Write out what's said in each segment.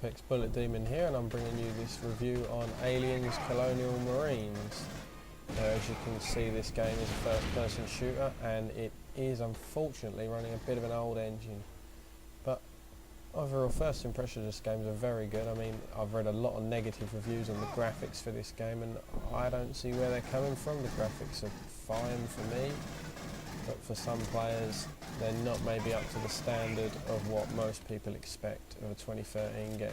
Apexbulletdemon here, and I'm bringing you this review on Aliens Colonial Marines. As you can see, this game is a first-person shooter, and it is unfortunately running a bit of an old engine. But overall, first impressions of this game are very good. I mean, I've read a lot of negative reviews on the graphics for this game, and I don't see where they're coming from. The graphics are fine for me, but for some players, they're not maybe up to the standard of what most people expect of a 2013 game.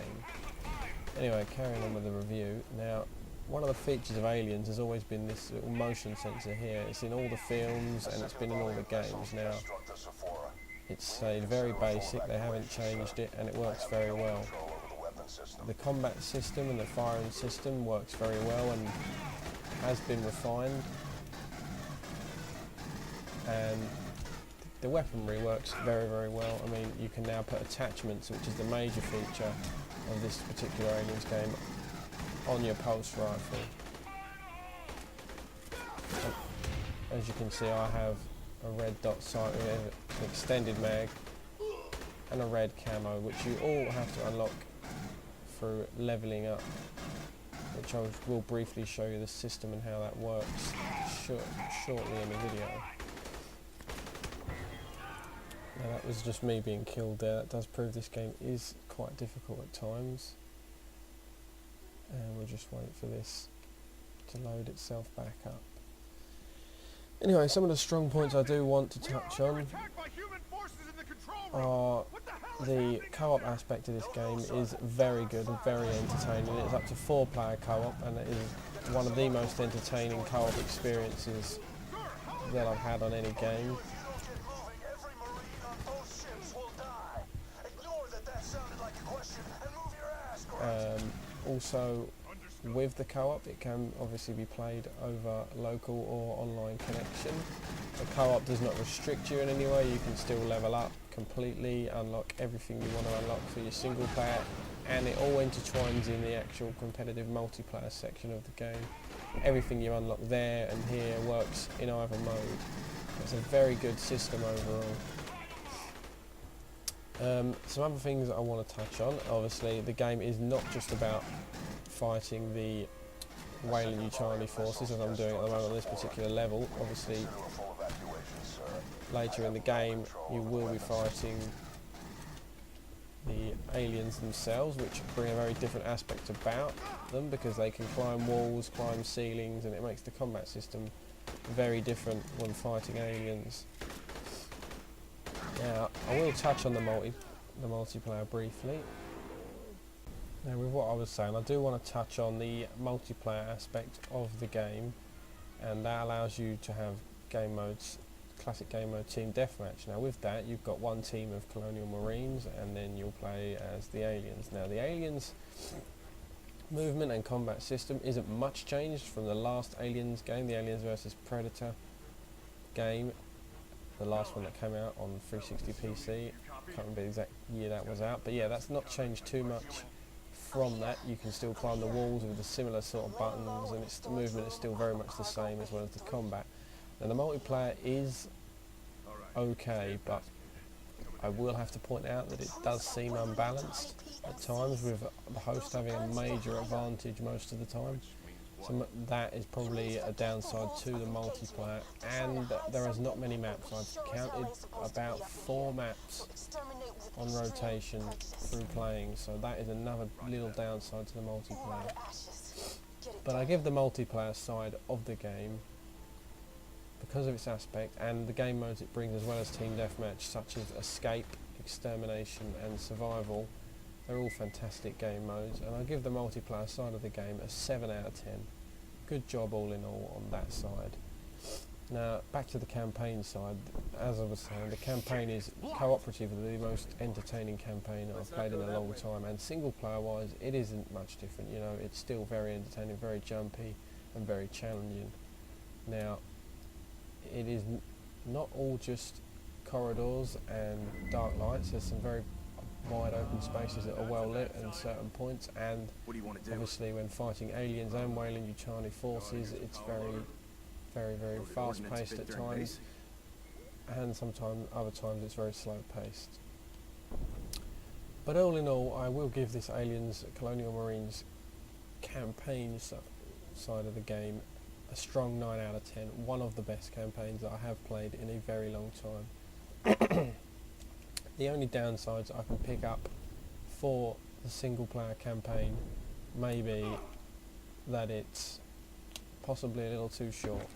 Anyway, carrying on with the review. Now, one of the features of Aliens has always been this little motion sensor here. It's in all the films and it's been in all the games. Now, it's very basic, they haven't changed it, and it works very well. The combat system and the firing system works very well and has been refined. And the weaponry works very, very well. I mean, you can now put attachments, which is the major feature of this particular Aliens game, on your pulse rifle. As you can see, I have a red dot sight with an extended mag and a red camo, which you all have to unlock through levelling up, which I will briefly show you the system and how that works shortly in the video. Now, that was just me being killed there. That does prove this game is quite difficult at times. And we'll just wait for this to load itself back up. Anyway, some of the strong points I do want to touch on are the co-op aspect of this game is very good and very entertaining. It's up to 4-player co-op, and it is one of the most entertaining co-op experiences that I've had on any game. Also, with the co-op, it can obviously be played over local or online connection. The co-op does not restrict you in any way. You can still level up completely, unlock everything you want to unlock for your single player, and it all intertwines in the actual competitive multiplayer section of the game. Everything you unlock there and here works in either mode. It's a very good system overall. Some other things that I want to touch on. Obviously, the game is not just about fighting the Weyland Charlie forces, as I'm doing at the moment on this particular level. Obviously, later in the game, you will be fighting the aliens themselves, which bring a very different aspect about them, because they can climb walls, climb ceilings, and it makes the combat system very different when fighting aliens. Now, I will touch on the multiplayer briefly. Now, with what I was saying, I do want to touch on the multiplayer aspect of the game, and that allows you to have game modes, classic game mode team deathmatch. Now, with that, you've got one team of Colonial Marines, and then you'll play as the aliens. Now, the aliens movement and combat system isn't much changed from the last Aliens game, the Aliens vs Predator game. The last one that came out on 360 PC, can't remember the exact year that was out, but yeah, that's not changed too much from that. You can still climb the walls with the similar sort of buttons, and the movement is still very much the same as well as the combat. Now, the multiplayer is okay, but I will have to point out that it does seem unbalanced at times, with the host having a major advantage most of the time. So that is probably a downside to the multiplayer, and there is not many maps. I've counted about 4 maps on rotation through playing, so that is another little downside to the multiplayer. But I give the multiplayer side of the game, because of its aspect and the game modes it brings, as well as team deathmatch such as escape, extermination and survival. They're all fantastic game modes, and I give the multiplayer side of the game a 7 out of 10. Good job all in all on that side. Now, back to the campaign side. As I was saying, the campaign is cooperatively the most entertaining campaign I've played in a long time, and single player wise it isn't much different. You know, it's still very entertaining, very jumpy and very challenging. Now, it is not all just corridors and dark lights. There's some very wide open spaces that are well lit at certain points, and obviously when fighting aliens and Weyland Charlie forces, it's very fast paced at times, and sometimes other times it's very slow paced. But all in all, I will give this Aliens Colonial Marines campaign side of the game a strong 9 out of 10. One of the best campaigns that I have played in a very long time. The only downsides I can pick up for the single player campaign may be that it's possibly a little too short,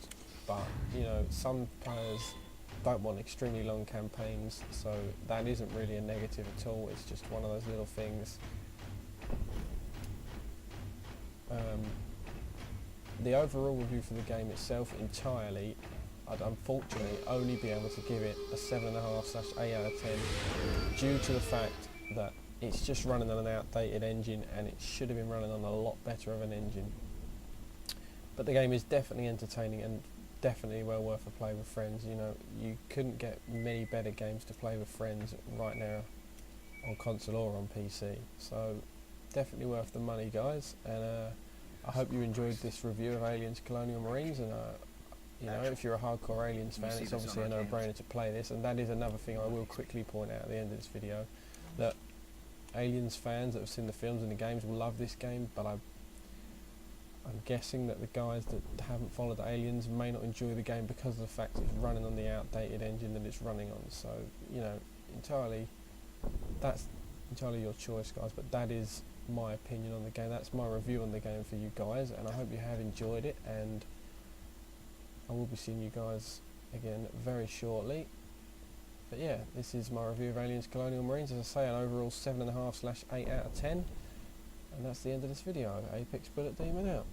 but you know, some players don't want extremely long campaigns, so that isn't really a negative at all. It's just one of those little things. The overall review for the game itself entirely, I'd unfortunately only be able to give it a 7.5/8 out of 10 due to the fact that it's just running on an outdated engine and it should have been running on a lot better of an engine. But the game is definitely entertaining and definitely well worth a play with friends. You know, you couldn't get many better games to play with friends right now on console or on PC. So definitely worth the money, guys. And I hope you enjoyed this review of Aliens Colonial Marines. And you know, if you're a hardcore Aliens fan, it's obviously a no-brainer to play this. And that is another thing I will quickly point out at the end of this video, that Aliens fans that have seen the films and the games will love this game, but I'm guessing that the guys that haven't followed Aliens may not enjoy the game because of the fact it's running on the outdated engine that it's running on. So, you know, that's entirely your choice, guys, but that is my opinion on the game. That's my review on the game for you guys, and I hope you have enjoyed it, and I will be seeing you guys again very shortly. But yeah, this is my review of Aliens Colonial Marines. As I say, an overall 7.5/8 out of 10. And that's the end of this video. Apexbulletdemon out.